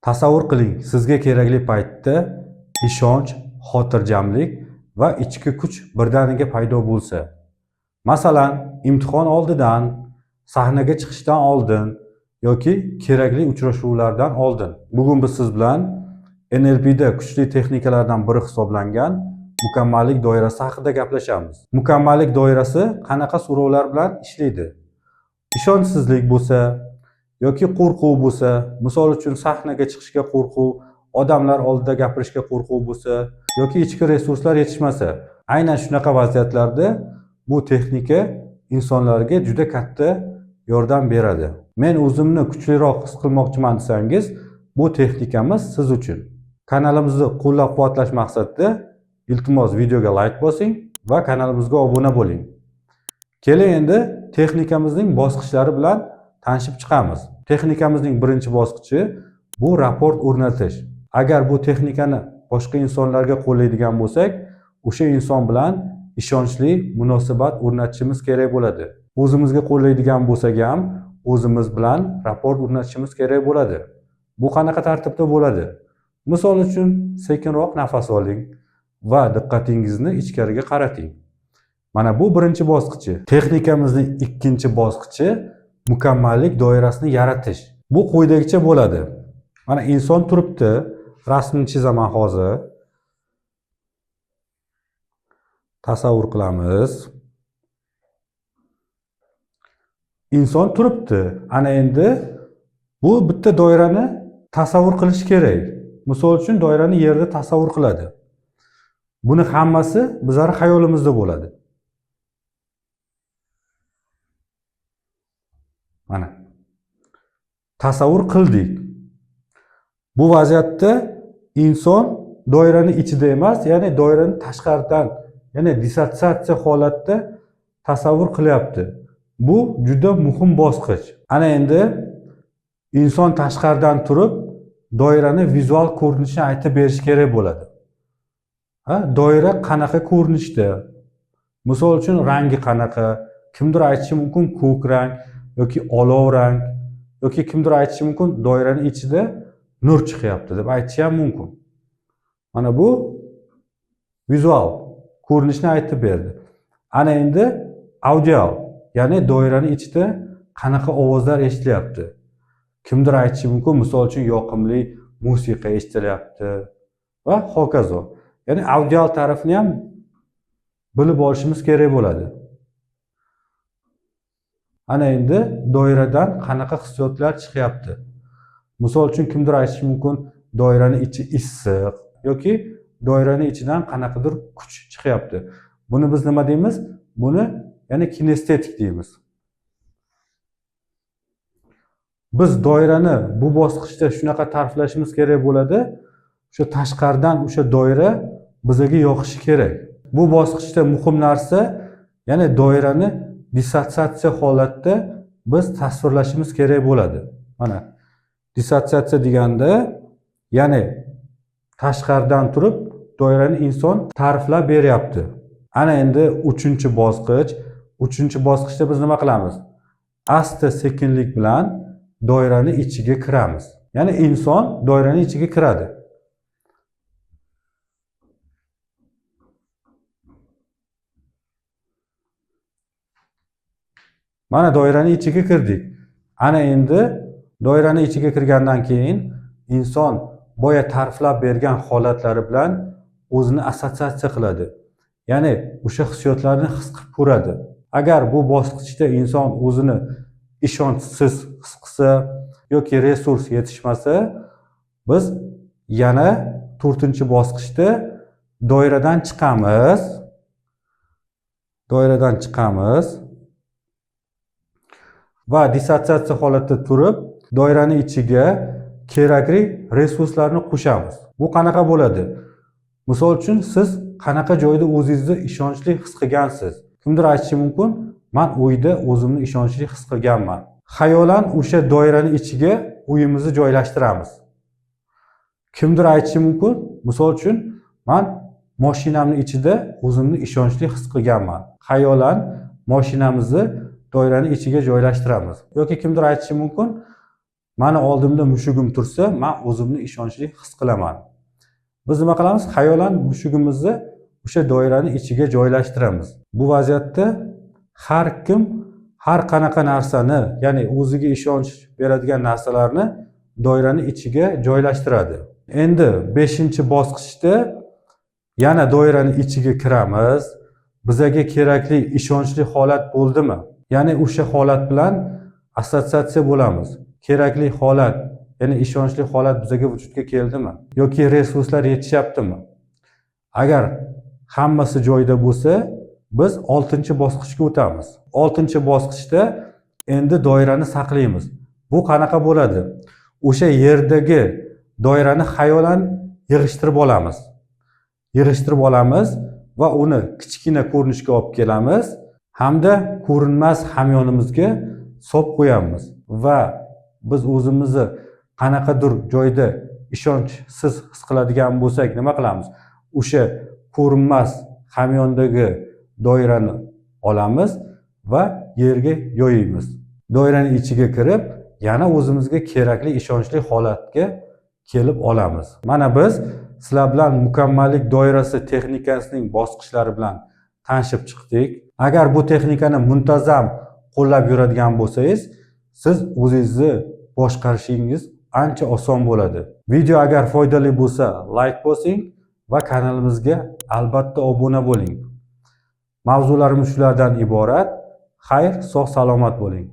Tasavvur qiling, sizga kerakli paytda ishonch, xotirjamlik va ichki kuch birdaniga paydo bo'lsa. Masalan, imtihon oldidan, sahnaga chiqishdan oldin yoki kerakli uchrashuvlardan oldin. Bugun biz siz bilan NLP'da kuchli texnikalardan biri hisoblangan mukammallik doirasi haqida gaplashamiz. Mukammallik doirasi qanaqa so'rovlar bilan ishlaydi? Ishonchsizlik bo'lsa yoki qo'rquv bo'lsa, misol uchun sahnaga chiqishga qo'rquv, odamlar oldida gapirishga qo'rquv bo'lsa yoki ichki resurslar yetishmasa, aynan shunaqa vaziyatlarda bu texnika insonlarga juda katta yordam beradi. Men o'zimni kuchliroq his qilmoqchiman desangiz, bu texnikamiz siz uchun. Kanalimizni qo'llab-quvvatlash maqsadida iltimos videoga like bosing va kanalimizga obuna bo'ling. Keling endi texnikamizning bosqichlari bilan tanishib chiqamiz. Texnikamizning birinchi bosqichi bu raport o'rnatish. Agar bu texnikani boshqa insonlarga qo'llaydigan bo'lsak, o'sha inson bilan ishonchli munosabat o'rnatishimiz kerak bo'ladi. O'zimizga qo'llaydigan bo'lsak ham, o'zimiz bilan raport o'rnatishimiz kerak bo'ladi. Bu qanaqa tartibda bo'ladi? Misol uchun, sekinroq nafas oling va diqqatingizni ichkariga qarating. Mana bu birinchi bosqichi. Texnikamizning ikkinchi bosqichi mukammallik doirasini yaratish. Bu quyidagicha bo'ladi. Mana inson turibdi, rasmni chizaman hozir. Tasavvur qilamiz. Inson turibdi. Ana endi bu bitta doirani tasavvur qilish kerak. Misol uchun doirani yerda tasavvur qiladi. Buni hammasi bizlar xayolimizda bo'ladi. Mana. Tasavvur qildik. Bu vaziyatda inson doirani ichida emas, ya'ni doirani tashqaridan, ya'ni dissotsiatsiya holatda tasavvur qilyapti. Bu juda muhim bosqich. Ana endi inson tashqaridan turib doirani vizual ko'rinishini aytib berish kerak bo'ladi. Doira qanaqa ko'rinishda? Misol uchun rangi qanaqa? Kimdir aytishi mumkin ko'k rang yoki olov rang yoki kimdir aytishi mumkin doiraning ichida nur chiqyapti deb aytishi ham mumkin. Mana bu vizual ko'rinishni aytib berdi. Ana endi audio, ya'ni doiraning ichida qanaqa ovozlar eshitilyapti? Kimdir aytishi mumkin, misol uchun yoqimli musiqa eshitilyapti va hokazo. Ya'ni audio tarafini ham bilib olishimiz kerak bo'ladi. Ana endi doiradan qanaqa hissiyotlar chiqyapti? Misol uchun kimdir aytishi mumkin, doiraning ichi issiq yoki doiraning ichidan qanaqadir kuch chiqyapti. Buni biz nima deymiz? Buni ya'ni kinestetik deymiz. Biz doirani bu bosqichda shunaqa ta'riflashimiz kerak bo'ladi. O'sha tashqaridan o'sha doira bizga yoqishi kerak. Bu bosqichda muhim narsa, ya'ni doirani dissotsiatsiya holatda biz tasvirlashimiz kerak bo'ladi. Mana dissotsiatsiya deganda, ya'ni tashqaridan turib doirani inson ta'riflab beryapti. Ana endi uchinchi bosqich. Uchinchi bosqichda biz nima qilamiz? Asta sekinlik bilan doirani ichiga kiramiz. Ya'ni inson doiraning ichiga kiradi. Mana doiraning ichiga kirdik. Ana endi doiraning ichiga kirgandan keyin inson boya ta'riflab bergan holatlari bilan o'zini assotsiatsiya qiladi. Ya'ni o'sha hissiyotlarni his qilib ko'radi. Agar bu bosqichda inson o'zini ishonchsiz his qilsa yoki resurs yetishmasa, biz yana 4-bosqichda doiradan chiqamiz. Doiradan chiqamiz va dissotsiatsiya holatda turib, doiraning ichiga kerakli resurslarni qo'shamiz. Bu qanaqa bo'ladi? Misol uchun, siz qanaqa joyda o'zingizni ishonchli his qilgansiz? Kimdir aytishi mumkin, men o'yda o'zimni ishonchli his qilganman. Xayolan o'sha doiraning ichiga o'yimizni joylashtiramiz. Kimdir aytishi mumkin, misol uchun, men mashinamning ichida o'zimni ishonchli his qilganman. Xayolan mashinamizni doiraning ichiga joylashtiramiz. Yoki kimdir aytishi mumkin, mani oldimda mushugim tursa, men o'zimni ishonchli his qilaman. Biz nima qilamiz? Xayolan mushugimizni o'sha doirani ichiga joylashtiramiz. Bu vaziyatda har kim har qanaqa narsani, ya'ni o'ziga ishonch beradigan narsalarni doirani ichiga joylashtiradi. Endi 5-bosqichda yana doirani ichiga kiramiz. Bizga kerakli ishonchli holat bo'ldimi? Ya'ni o'sha holat bilan assotsiatsiya bo'lamiz. Kerakli holat, ya'ni ishonchli holat bizga vujudga keldimi? Yoki resurslar yetishyaptimi? Agar hammasi joyida bo'lsa, biz 6-bosqichga o'tamiz. 6-bosqichda endi doirani saqlaymiz. Bu qanaqa bo'ladi? O'sha yerdagi doirani xayolan yig'ishtirib olamiz. Yig'ishtirib olamiz va uni kichkina ko'rinishga olib kelamiz hamda ko'rinmas hamyonimizga solib qo'yamiz va biz o'zimizni qanaqadir joyda ishonchsiz his qiladigan bo'lsak, nima qilamiz? O'sha ko'rinmas hamyondagi doirani olamiz va yerga yoyamiz. Doiraning ichiga kirib, yana o'zimizga kerakli ishonchli holatga kelib olamiz. Mana biz sizlar bilan mukammallik doirasi texnikasining bosqichlari bilan tanishib chiqdik. Agar bu texnikani muntazam qo'llab yuradigan bo'lsangiz, siz o'zingizni boshqarishingiz ancha oson bo'ladi. Video agar foydali bo'lsa, like bosing va kanalimizga albatta obuna bo'ling. Mavzularimiz shulardan iborat. Xayr, sog' salomat bo'ling.